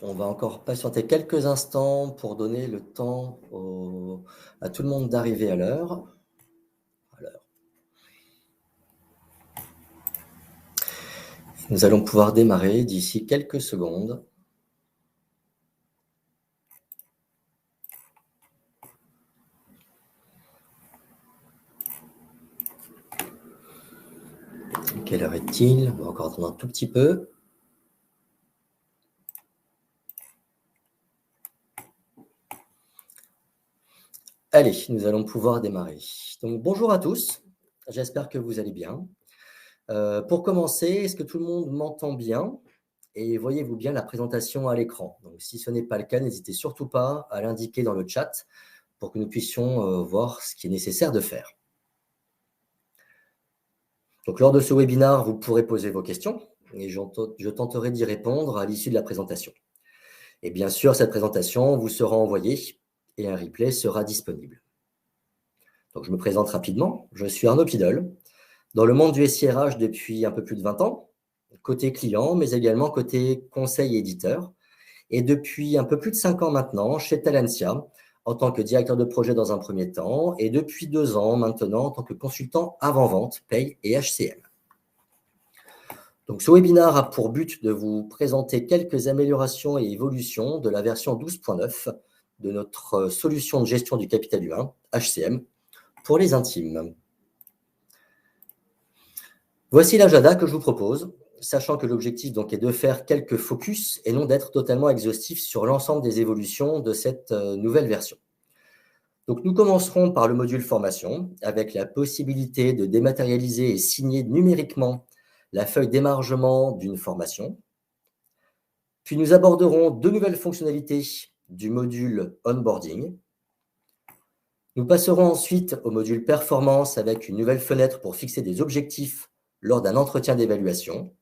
On va encore patienter quelques instants pour donner le temps à tout le monde d'arriver à l'heure. Nous allons pouvoir démarrer d'ici quelques secondes. Quelle heure est-il? On va encore attendre un tout petit peu. Allez, nous allons pouvoir démarrer. Donc, bonjour à tous, j'espère que vous allez bien. Pour commencer, est-ce que tout le monde m'entend bien? Et voyez-vous bien la présentation à l'écran? Donc, si ce n'est pas le cas, n'hésitez surtout pas à l'indiquer dans le chat pour que nous puissions voir ce qui est nécessaire de faire. Donc, lors de ce webinaire, vous pourrez poser vos questions et je tenterai d'y répondre à l'issue de la présentation. Et bien sûr, cette présentation vous sera envoyée et un replay sera disponible. Donc, je me présente rapidement. Je suis Arnaud Pidol, dans le monde du SIRH depuis un peu plus de 20 ans, côté client, mais également côté conseil et éditeur. Et depuis un peu plus de 5 ans maintenant, chez Talentia, en tant que directeur de projet dans un premier temps, et depuis 2 ans maintenant, en tant que consultant avant-vente, paye et HCM. Donc, ce webinaire a pour but de vous présenter quelques améliorations et évolutions de la version 12.9 de notre solution de gestion du capital humain, HCM, pour les intimes. Voici l'agenda que je vous propose, sachant que l'objectif donc est de faire quelques focus et non d'être totalement exhaustif sur l'ensemble des évolutions de cette nouvelle version. Donc, nous commencerons par le module formation, avec la possibilité de dématérialiser et signer numériquement la feuille d'émargement d'une formation. Puis, nous aborderons 2 nouvelles fonctionnalités du module onboarding. Nous passerons ensuite au module performance avec une nouvelle fenêtre pour fixer des objectifs lors d'un entretien d'évaluation.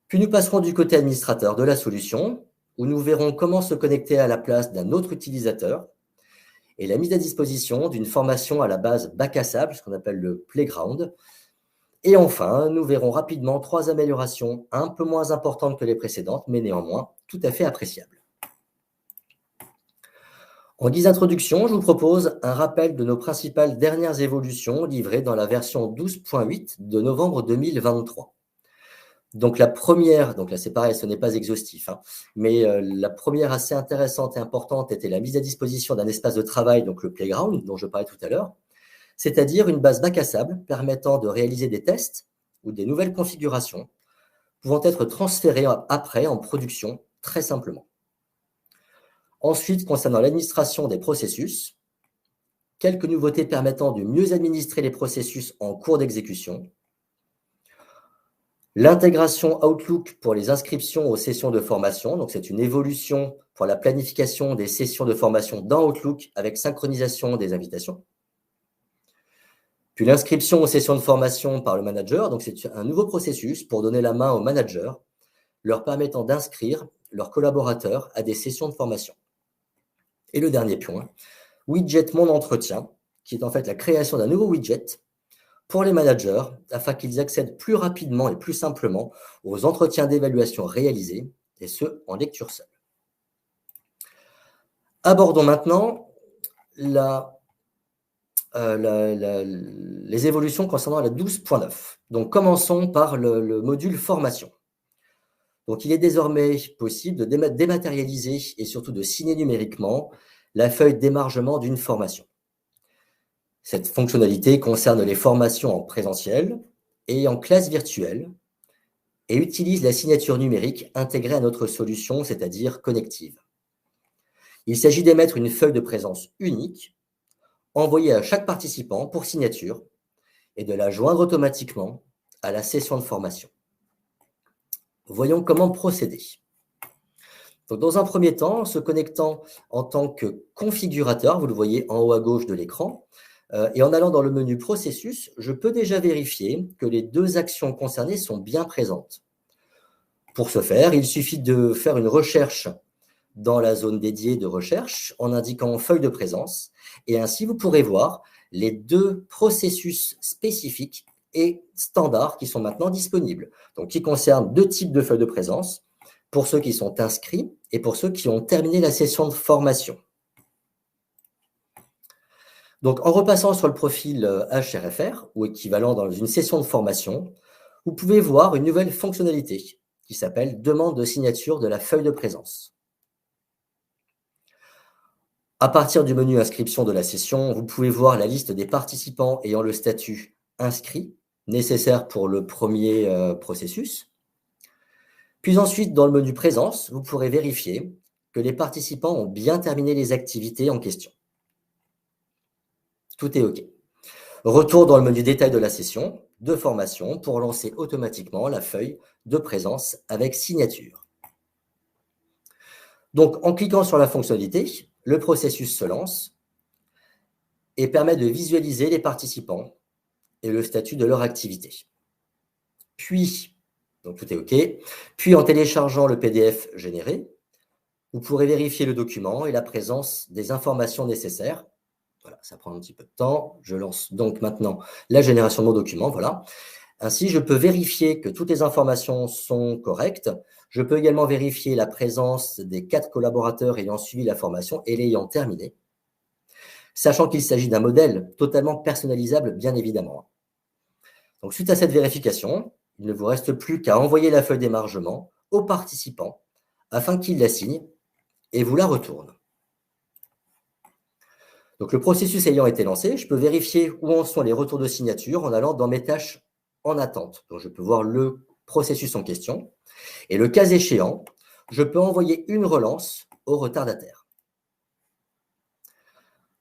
Puis, nous passerons du côté administrateur de la solution, où nous verrons comment se connecter à la place d'un autre utilisateur et la mise à disposition d'une formation à la base bac à sable, ce qu'on appelle le playground. Et enfin, nous verrons rapidement 3 améliorations un peu moins importantes que les précédentes, mais néanmoins tout à fait appréciables. En guise d'introduction, je vous propose un rappel de nos principales dernières évolutions livrées dans la version 12.8 de novembre 2023. Donc la première, donc là c'est pareil, ce n'est pas exhaustif, mais la première assez intéressante et importante était la mise à disposition d'un espace de travail, donc le playground dont je parlais tout à l'heure, c'est-à-dire une base bac à sable permettant de réaliser des tests ou des nouvelles configurations pouvant être transférées après en production très simplement. Ensuite, concernant l'administration des processus, quelques nouveautés permettant de mieux administrer les processus en cours d'exécution. L'intégration Outlook pour les inscriptions aux sessions de formation. Donc, c'est une évolution pour la planification des sessions de formation dans Outlook avec synchronisation des invitations. Puis l'inscription aux sessions de formation par le manager. Donc, c'est un nouveau processus pour donner la main aux managers, leur permettant d'inscrire leurs collaborateurs à des sessions de formation. Et le dernier point, Widget Mon Entretien, qui est en fait la création d'un nouveau widget pour les managers, afin qu'ils accèdent plus rapidement et plus simplement aux entretiens d'évaluation réalisés, et ce, en lecture seule. Abordons maintenant les évolutions concernant la 12.9. Donc, commençons par le module formation. Donc, il est désormais possible de dématérialiser et surtout de signer numériquement la feuille d'émargement d'une formation. Cette fonctionnalité concerne les formations en présentiel et en classe virtuelle et utilise la signature numérique intégrée à notre solution, c'est-à-dire connective. Il s'agit d'émettre une feuille de présence unique, envoyée à chaque participant pour signature et de la joindre automatiquement à la session de formation. Voyons comment procéder. Donc, dans un premier temps, en se connectant en tant que configurateur, vous le voyez en haut à gauche de l'écran, et en allant dans le menu processus, je peux déjà vérifier que les 2 actions concernées sont bien présentes. Pour ce faire, il suffit de faire une recherche dans la zone dédiée de recherche en indiquant feuille de présence, et ainsi vous pourrez voir les 2 processus spécifiques et standards qui sont maintenant disponibles, donc qui concernent 2 types de feuilles de présence, pour ceux qui sont inscrits et pour ceux qui ont terminé la session de formation. Donc, en repassant sur le profil HRFR, ou équivalent dans une session de formation, vous pouvez voir une nouvelle fonctionnalité qui s'appelle « Demande de signature de la feuille de présence ». À partir du menu « Inscription » de la session, vous pouvez voir la liste des participants ayant le statut « Inscrit » nécessaire pour le premier processus. Puis ensuite, dans le menu « Présence », vous pourrez vérifier que les participants ont bien terminé les activités en question. Tout est OK. Retour dans le menu détail de la session de formation pour lancer automatiquement la feuille de présence avec signature. Donc, en cliquant sur la fonctionnalité, le processus se lance et permet de visualiser les participants et le statut de leur activité. Puis, donc tout est OK, puis en téléchargeant le PDF généré, vous pourrez vérifier le document et la présence des informations nécessaires. Voilà, ça prend un petit peu de temps. Je lance donc maintenant la génération de mon document. Voilà. Ainsi, je peux vérifier que toutes les informations sont correctes. Je peux également vérifier la présence des 4 collaborateurs ayant suivi la formation et l'ayant terminée, sachant qu'il s'agit d'un modèle totalement personnalisable, bien évidemment. Donc, suite à cette vérification, il ne vous reste plus qu'à envoyer la feuille d'émargement aux participants afin qu'ils la signent et vous la retournent. Donc, le processus ayant été lancé, je peux vérifier où en sont les retours de signature en allant dans mes tâches en attente. Donc, je peux voir le processus en question. Et le cas échéant, je peux envoyer une relance au retardataire.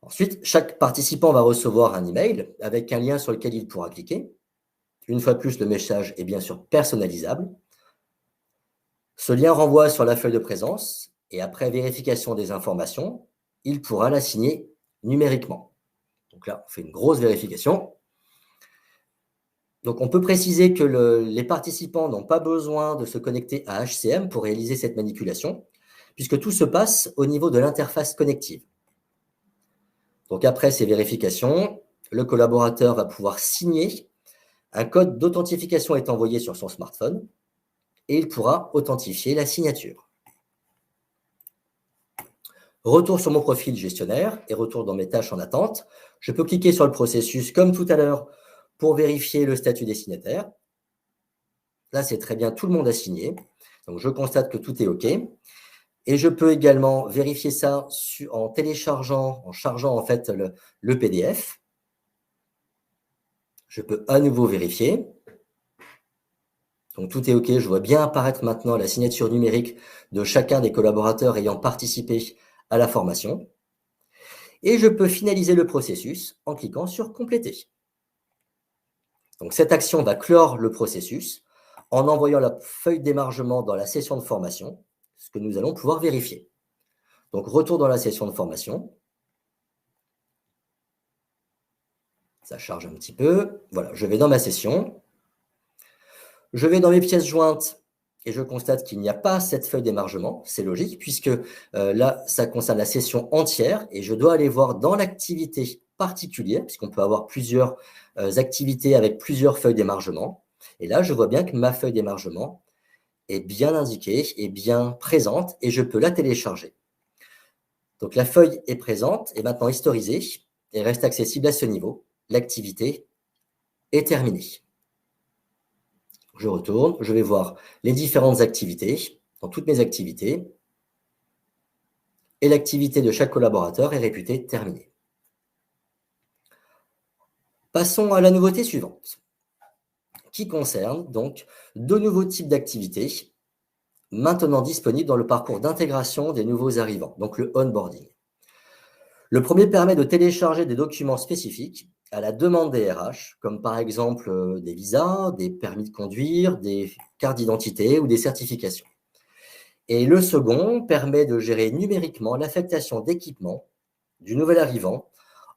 Ensuite, chaque participant va recevoir un email avec un lien sur lequel il pourra cliquer. Une fois de plus, le message est bien sûr personnalisable. Ce lien renvoie sur la feuille de présence et après vérification des informations, il pourra la signer numériquement. Donc là, on fait une grosse vérification. Donc, on peut préciser que les participants n'ont pas besoin de se connecter à HCM pour réaliser cette manipulation, puisque tout se passe au niveau de l'interface connective. Donc, après ces vérifications, le collaborateur va pouvoir signer. Un code d'authentification est envoyé sur son smartphone et il pourra authentifier la signature. Retour sur mon profil gestionnaire et retour dans mes tâches en attente. Je peux cliquer sur le processus comme tout à l'heure pour vérifier le statut des signataires. Là, c'est très bien, tout le monde a signé. Donc, je constate que tout est OK. Et je peux également vérifier ça en téléchargeant, en chargeant en fait le PDF. Je peux à nouveau vérifier. Donc, tout est OK. Je vois bien apparaître maintenant la signature numérique de chacun des collaborateurs ayant participé à la formation. Et je peux finaliser le processus en cliquant sur « Compléter ». Donc, cette action va clore le processus en envoyant la feuille d'émargement dans la session de formation, ce que nous allons pouvoir vérifier. Donc, retour dans la session de formation. Ça charge un petit peu. Voilà, je vais dans ma session. Je vais dans mes pièces jointes et je constate qu'il n'y a pas cette feuille d'émargement. C'est logique puisque là, ça concerne la session entière et je dois aller voir dans l'activité particulière, puisqu'on peut avoir plusieurs activités avec plusieurs feuilles d'émargement. Et là, je vois bien que ma feuille d'émargement est bien indiquée, est bien présente et je peux la télécharger. Donc, la feuille est présente, est maintenant historisée et reste accessible à ce niveau. L'activité est terminée. Je retourne, je vais voir les différentes activités, dans toutes mes activités, et l'activité de chaque collaborateur est réputée terminée. Passons à la nouveauté suivante, qui concerne donc 2 nouveaux types d'activités maintenant disponibles dans le parcours d'intégration des nouveaux arrivants, donc le onboarding. Le premier permet de télécharger des documents spécifiques à la demande des RH, comme par exemple des visas, des permis de conduire, des cartes d'identité ou des certifications. Et le second permet de gérer numériquement l'affectation d'équipements du nouvel arrivant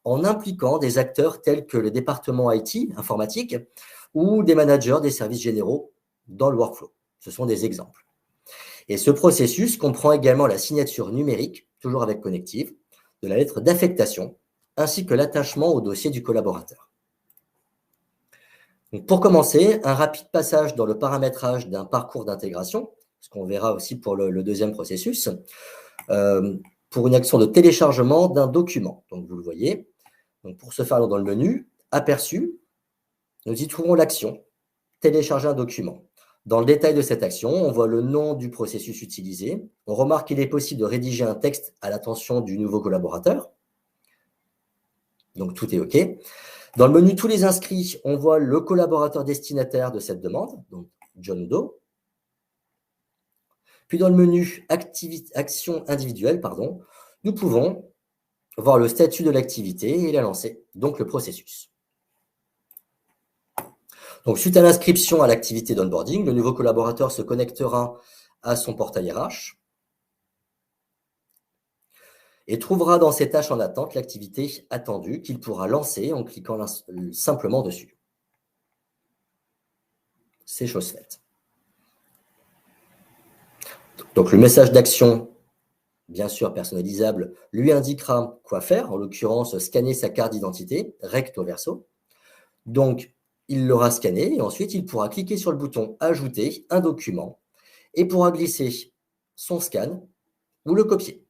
en impliquant des acteurs tels que le département IT, informatique, ou des managers des services généraux dans le workflow. Ce sont des exemples. Et ce processus comprend également la signature numérique, toujours avec Connective, de la lettre d'affectation, ainsi que l'attachement au dossier du collaborateur. Donc pour commencer, un rapide passage dans le paramétrage d'un parcours d'intégration ce qu'on verra aussi pour le deuxième processus, pour une action de téléchargement d'un document. Donc, vous le voyez. Donc, pour ce faire, dans le menu « Aperçu », nous y trouvons l'action « Télécharger un document ». Dans le détail de cette action, on voit le nom du processus utilisé. On remarque qu'il est possible de rédiger un texte à l'attention du nouveau collaborateur. Donc, tout est OK. Dans le menu « Tous les inscrits », on voit le collaborateur destinataire de cette demande, donc John Doe. Puis dans le menu « Action individuelle », nous pouvons voir le statut de l'activité et la lancer, donc le processus. Donc, suite à l'inscription à l'activité d'onboarding, le nouveau collaborateur se connectera à son portail RH et trouvera dans ses tâches en attente l'activité attendue qu'il pourra lancer en cliquant simplement dessus. C'est chose faite. Donc, le message d'action, bien sûr personnalisable, lui indiquera quoi faire, en l'occurrence scanner sa carte d'identité, recto verso. Donc, il l'aura scanné et ensuite, il pourra cliquer sur le bouton « Ajouter un document » et pourra glisser son scan ou le copier.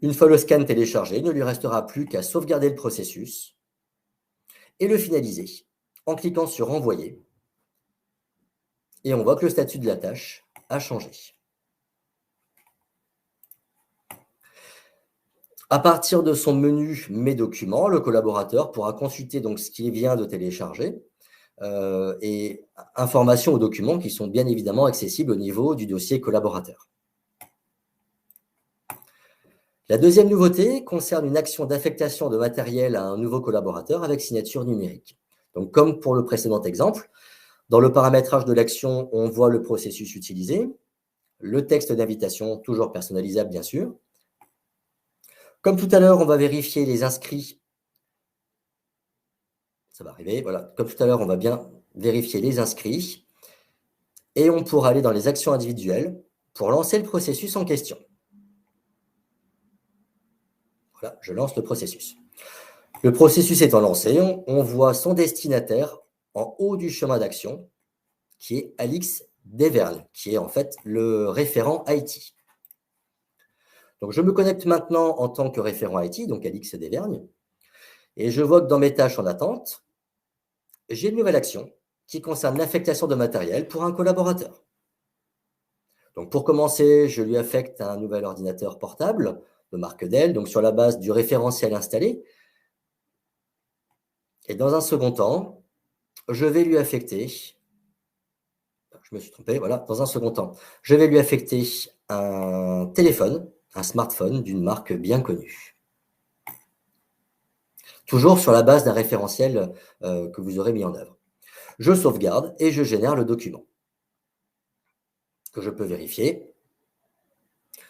Une fois le scan téléchargé, il ne lui restera plus qu'à sauvegarder le processus et le finaliser en cliquant sur « Envoyer ». Et on voit que le statut de la tâche a changé. À partir de son menu « Mes documents », le collaborateur pourra consulter donc ce qu'il vient de télécharger et informations aux documents qui sont bien évidemment accessibles au niveau du dossier collaborateur. La deuxième nouveauté concerne une action d'affectation de matériel à un nouveau collaborateur avec signature numérique. Donc, comme pour le précédent exemple, dans le paramétrage de l'action, on voit le processus utilisé, le texte d'invitation, toujours personnalisable bien sûr. Comme tout à l'heure, on va vérifier les inscrits. Ça va arriver, voilà. Comme tout à l'heure, on va bien vérifier les inscrits. Et on pourra aller dans les actions individuelles pour lancer le processus en question. Voilà, je lance le processus. Le processus étant lancé, on voit son destinataire en haut du chemin d'action, qui est Alix Devergne, qui est en fait le référent IT. Donc, je me connecte maintenant en tant que référent IT, donc Alix Devergne, et je vois que dans mes tâches en attente, j'ai une nouvelle action qui concerne l'affectation de matériel pour un collaborateur. Donc, pour commencer, je lui affecte un nouvel ordinateur portable de marque Dell, donc sur la base du référentiel installé. Et dans un second temps, je vais lui affecter, je me suis trompé, voilà, dans un second temps, je vais lui affecter un téléphone, un smartphone d'une marque bien connue. Toujours sur la base d'un référentiel que vous aurez mis en œuvre. Je sauvegarde et je génère le document que je peux vérifier.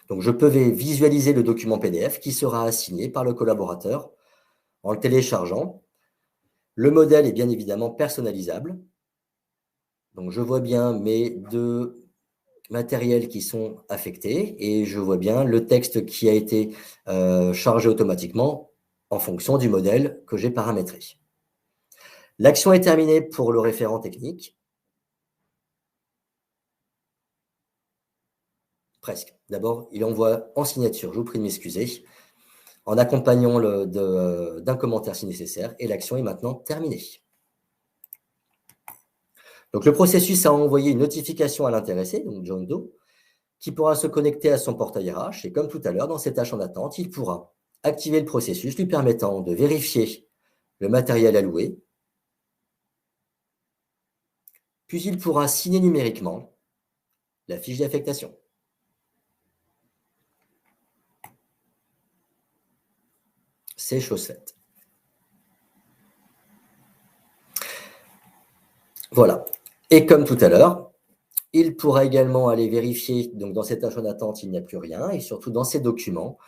Donc, je peux visualiser le document PDF qui sera assigné par le collaborateur en le téléchargeant. Le modèle est bien évidemment personnalisable. Donc, je vois bien mes deux matériels qui sont affectés et je vois bien le texte qui a été chargé automatiquement en fonction du modèle que j'ai paramétré. L'action est terminée pour le référent technique. Presque. D'abord, il envoie en signature, je vous prie de m'excuser, en accompagnant d'un commentaire si nécessaire, et l'action est maintenant terminée. Donc, le processus a envoyé une notification à l'intéressé, donc John Doe, qui pourra se connecter à son portail RH, et comme tout à l'heure, dans ses tâches en attente, il pourra activer le processus lui permettant de vérifier le matériel alloué, puis il pourra signer numériquement la fiche d'affectation. C'est chose faite. Voilà. Et comme tout à l'heure, il pourra également aller vérifier, donc dans cette tâche en attente, il n'y a plus rien, et surtout dans ces documents,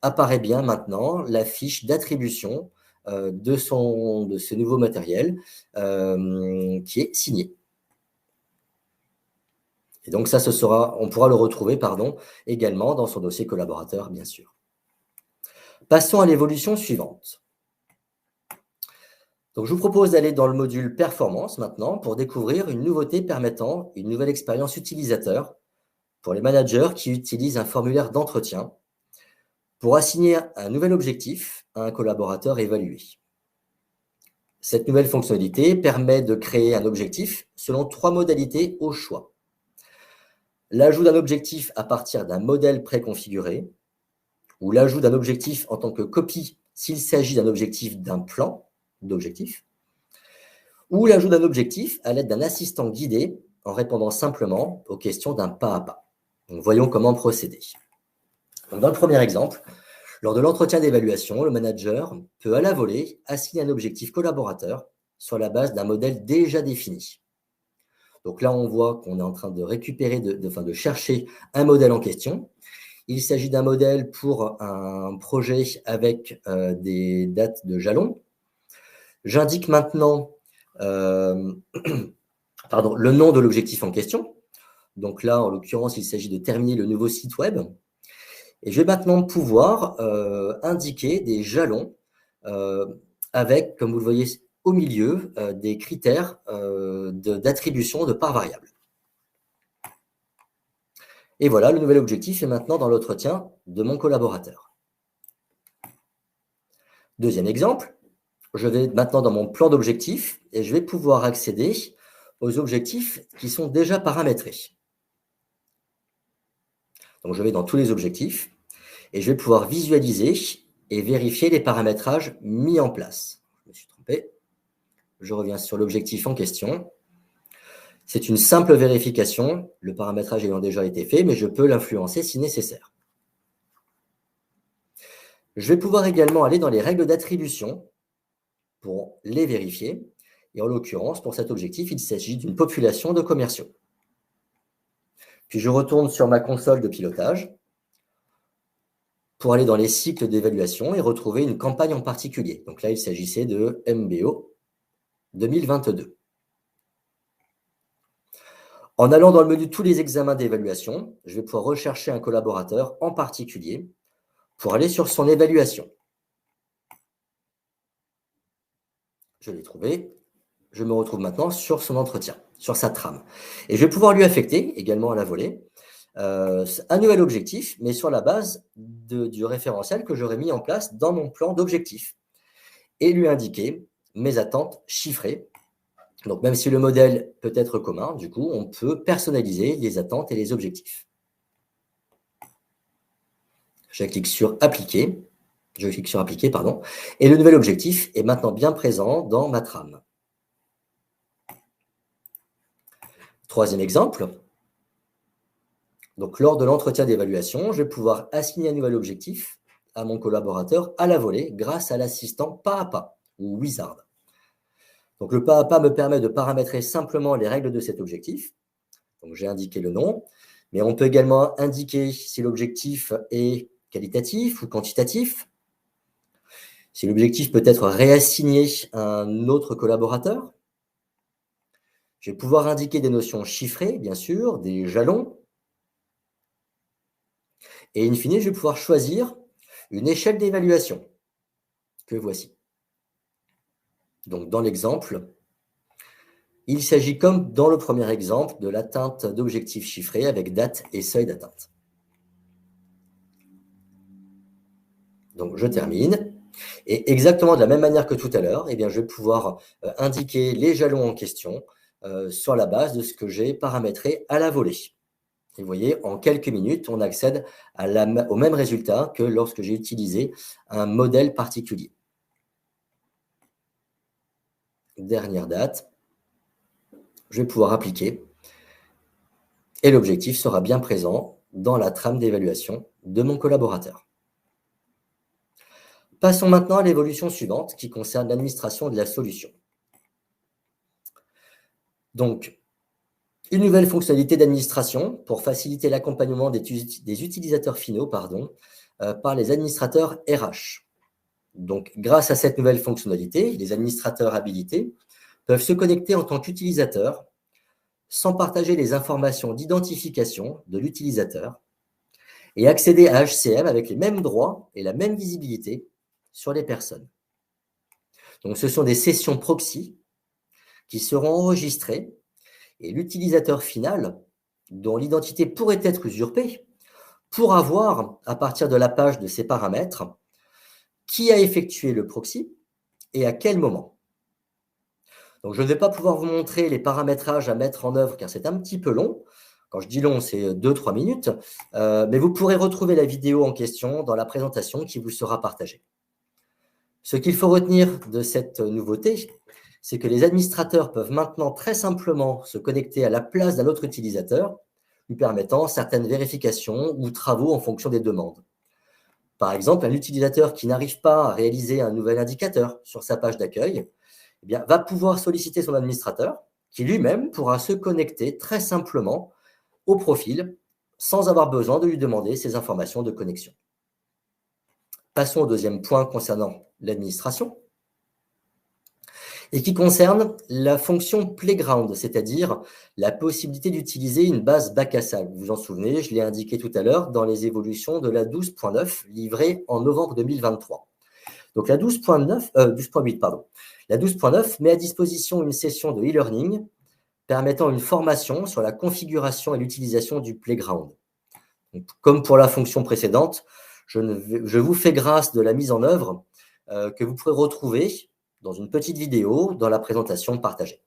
apparaît bien maintenant la fiche d'attribution de ce nouveau matériel qui est signé. Et donc ça, on pourra le retrouver également dans son dossier collaborateur, bien sûr. Passons à l'évolution suivante. Donc, je vous propose d'aller dans le module Performance maintenant pour découvrir une nouveauté permettant une nouvelle expérience utilisateur pour les managers qui utilisent un formulaire d'entretien pour assigner un nouvel objectif à un collaborateur évalué. Cette nouvelle fonctionnalité permet de créer un objectif selon 3 modalités au choix. L'ajout d'un objectif à partir d'un modèle préconfiguré, ou l'ajout d'un objectif en tant que copie s'il s'agit d'un objectif d'un plan d'objectif, ou l'ajout d'un objectif à l'aide d'un assistant guidé en répondant simplement aux questions d'un pas à pas. Donc, voyons comment procéder. Donc, dans le premier exemple, lors de l'entretien d'évaluation, le manager peut à la volée assigner un objectif collaborateur sur la base d'un modèle déjà défini. Donc là, on voit qu'on est en train de récupérer, de chercher un modèle en question. Il s'agit d'un modèle pour un projet avec des dates de jalons. J'indique maintenant le nom de l'objectif en question. Donc là, en l'occurrence, il s'agit de terminer le nouveau site web. Et je vais maintenant pouvoir indiquer des jalons avec, comme vous le voyez au milieu, des critères d'attribution de parts variables. Et voilà, le nouvel objectif est maintenant dans l'entretien de mon collaborateur. Deuxième exemple, je vais maintenant dans mon plan d'objectifs et je vais pouvoir accéder aux objectifs qui sont déjà paramétrés. Donc, je vais dans tous les objectifs et je vais pouvoir visualiser et vérifier les paramétrages mis en place. Je me suis trompé. Je reviens sur l'objectif en question. C'est une simple vérification, le paramétrage ayant déjà été fait, mais je peux l'influencer si nécessaire. Je vais pouvoir également aller dans les règles d'attribution pour les vérifier. Et en l'occurrence, pour cet objectif, il s'agit d'une population de commerciaux. Puis je retourne sur ma console de pilotage pour aller dans les cycles d'évaluation et retrouver une campagne en particulier. Donc là, il s'agissait de MBO 2022. En allant dans le menu Tous les examens d'évaluation, je vais pouvoir rechercher un collaborateur en particulier pour aller sur son évaluation. Je l'ai trouvé. Je me retrouve maintenant sur son entretien, sur sa trame. Et je vais pouvoir lui affecter, également à la volée, un nouvel objectif, mais sur la base du référentiel que j'aurais mis en place dans mon plan d'objectifs. Et lui indiquer mes attentes chiffrées. Donc, même si le modèle peut être commun, du coup, on peut personnaliser les attentes et les objectifs. Je clique sur Appliquer. Et le nouvel objectif est maintenant bien présent dans ma trame. Troisième exemple. Donc, lors de l'entretien d'évaluation, je vais pouvoir assigner un nouvel objectif à mon collaborateur à la volée grâce à l'assistant pas à pas, ou Wizard. Donc, le pas à pas me permet de paramétrer simplement les règles de cet objectif. Donc, j'ai indiqué le nom, mais on peut également indiquer si l'objectif est qualitatif ou quantitatif, si l'objectif peut être réassigné à un autre collaborateur. Je vais pouvoir indiquer des notions chiffrées, bien sûr, des jalons. Et in fine, je vais pouvoir choisir une échelle d'évaluation que voici. Donc, dans l'exemple, il s'agit, comme dans le premier exemple, de l'atteinte d'objectifs chiffrés avec date et seuil d'atteinte. Donc, je termine. Et exactement de la même manière que tout à l'heure, je vais pouvoir indiquer les jalons en question sur la base de ce que j'ai paramétré à la volée. Et vous voyez, en quelques minutes, on accède au même résultat que lorsque j'ai utilisé un modèle particulier. Dernière date, je vais pouvoir appliquer et l'objectif sera bien présent dans la trame d'évaluation de mon collaborateur. Passons maintenant à l'évolution suivante qui concerne l'administration de la solution. Donc, une nouvelle fonctionnalité d'administration pour faciliter l'accompagnement des utilisateurs finaux par les administrateurs RH. Donc, grâce à cette nouvelle fonctionnalité, les administrateurs habilités peuvent se connecter en tant qu'utilisateurs sans partager les informations d'identification de l'utilisateur et accéder à HCM avec les mêmes droits et la même visibilité sur les personnes. Donc, ce sont des sessions proxy qui seront enregistrées et l'utilisateur final, dont l'identité pourrait être usurpée, pourra voir, à partir de la page de ses paramètres, qui a effectué le proxy et à quel moment. Donc, je ne vais pas pouvoir vous montrer les paramétrages à mettre en œuvre car c'est un petit peu long. Quand je dis long, c'est 2-3 minutes, mais vous pourrez retrouver la vidéo en question dans la présentation qui vous sera partagée. Ce qu'il faut retenir de cette nouveauté, c'est que les administrateurs peuvent maintenant très simplement se connecter à la place d'un autre utilisateur, lui permettant certaines vérifications ou travaux en fonction des demandes. Par exemple, un utilisateur qui n'arrive pas à réaliser un nouvel indicateur sur sa page d'accueil va pouvoir solliciter son administrateur, qui lui-même pourra se connecter très simplement au profil sans avoir besoin de lui demander ces informations de connexion. Passons au deuxième point concernant l'administration et qui concerne la fonction Playground, c'est-à-dire la possibilité d'utiliser une base bac à sable. Vous vous en souvenez, je l'ai indiqué tout à l'heure dans les évolutions de la 12.9 livrée en novembre 2023. Donc la 12.8, pardon. La 12.9 met à disposition une session de e-learning permettant une formation sur la configuration et l'utilisation du Playground. Donc, comme pour la fonction précédente, je vous fais grâce de la mise en œuvre que vous pourrez retrouver dans une petite vidéo dans la présentation partagée.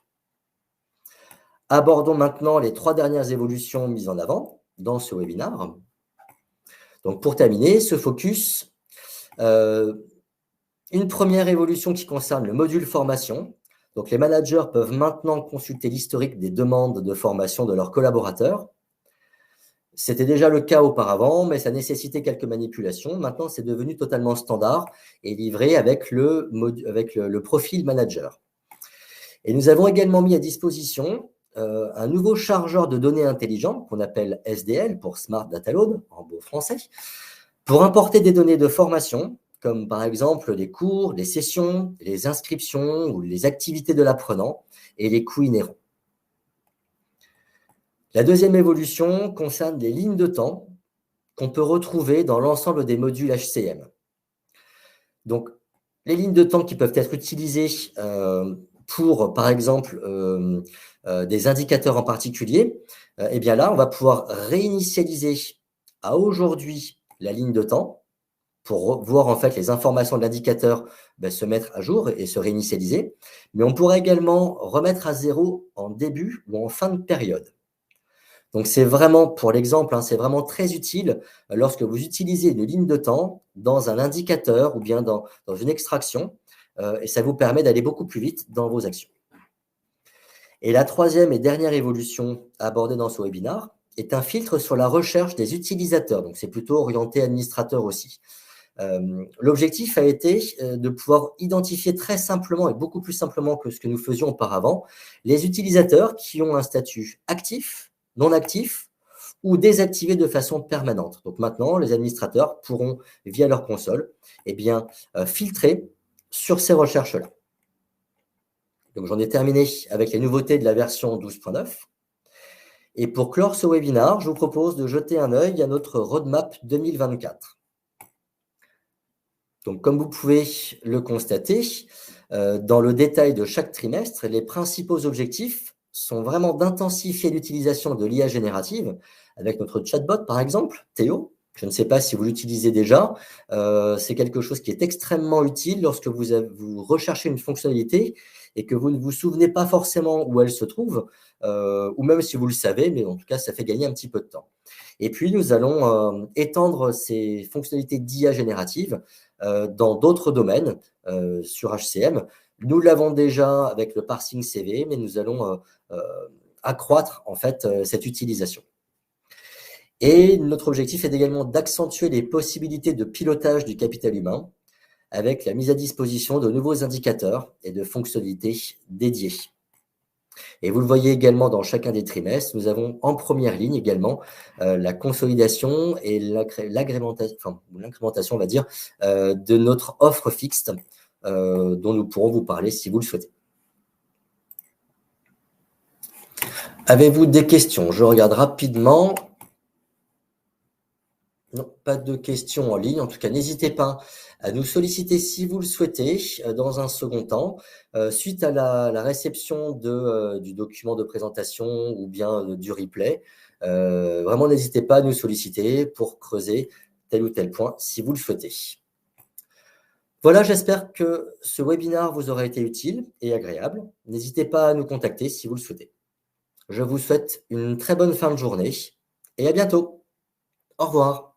Abordons maintenant les 3 dernières évolutions mises en avant dans ce webinaire. Donc, pour terminer ce focus, une première évolution qui concerne le module formation. Donc, les managers peuvent maintenant consulter l'historique des demandes de formation de leurs collaborateurs. C'était déjà le cas auparavant, mais ça nécessitait quelques manipulations. Maintenant, c'est devenu totalement standard et livré avec le profil manager. Et nous avons également mis à disposition un nouveau chargeur de données intelligent qu'on appelle SDL pour Smart Data Load, en beau français, pour importer des données de formation, comme par exemple les cours, les sessions, les inscriptions ou les activités de l'apprenant et les coûts inhérents. La deuxième évolution concerne les lignes de temps qu'on peut retrouver dans l'ensemble des modules HCM. Donc, les lignes de temps qui peuvent être utilisées pour, par exemple, des indicateurs en particulier, eh bien là, on va pouvoir réinitialiser à aujourd'hui la ligne de temps pour voir en fait les informations de l'indicateur se mettre à jour et se réinitialiser. Mais on pourra également remettre à zéro en début ou en fin de période. Donc, c'est vraiment, pour l'exemple, c'est vraiment très utile lorsque vous utilisez une ligne de temps dans un indicateur ou bien dans une extraction, et ça vous permet d'aller beaucoup plus vite dans vos actions. Et la troisième et dernière évolution abordée dans ce webinaire est un filtre sur la recherche des utilisateurs. Donc, c'est plutôt orienté administrateur aussi. L'objectif a été de pouvoir identifier très simplement et beaucoup plus simplement que ce que nous faisions auparavant, les utilisateurs qui ont un statut actif, non actif ou désactivé de façon permanente. Donc maintenant, les administrateurs pourront, via leur console, filtrer sur ces recherches-là. Donc j'en ai terminé avec les nouveautés de la version 12.9. Et pour clore ce webinaire, je vous propose de jeter un œil à notre roadmap 2024. Donc comme vous pouvez le constater, dans le détail de chaque trimestre, les principaux objectifs sont vraiment d'intensifier l'utilisation de l'IA générative avec notre chatbot, par exemple, Théo. Je ne sais pas si vous l'utilisez déjà. C'est quelque chose qui est extrêmement utile lorsque vous recherchez une fonctionnalité et que vous ne vous souvenez pas forcément où elle se trouve, ou même si vous le savez, mais en tout cas, ça fait gagner un petit peu de temps. Et puis, nous allons étendre ces fonctionnalités d'IA générative dans d'autres domaines sur HCM. Nous l'avons déjà avec le parsing CV, mais nous allons accroître en fait cette utilisation. Et notre objectif est également d'accentuer les possibilités de pilotage du capital humain avec la mise à disposition de nouveaux indicateurs et de fonctionnalités dédiées. Et vous le voyez également dans chacun des trimestres, nous avons en première ligne également la consolidation et l'incrémentation, on va dire, de notre offre fixe dont nous pourrons vous parler si vous le souhaitez. Avez-vous des questions? Je regarde rapidement. Non, pas de questions en ligne. En tout cas, n'hésitez pas à nous solliciter si vous le souhaitez dans un second temps. Suite à la réception du document de présentation ou bien du replay, vraiment n'hésitez pas à nous solliciter pour creuser tel ou tel point si vous le souhaitez. Voilà, j'espère que ce webinaire vous aura été utile et agréable. N'hésitez pas à nous contacter si vous le souhaitez. Je vous souhaite une très bonne fin de journée et à bientôt. Au revoir.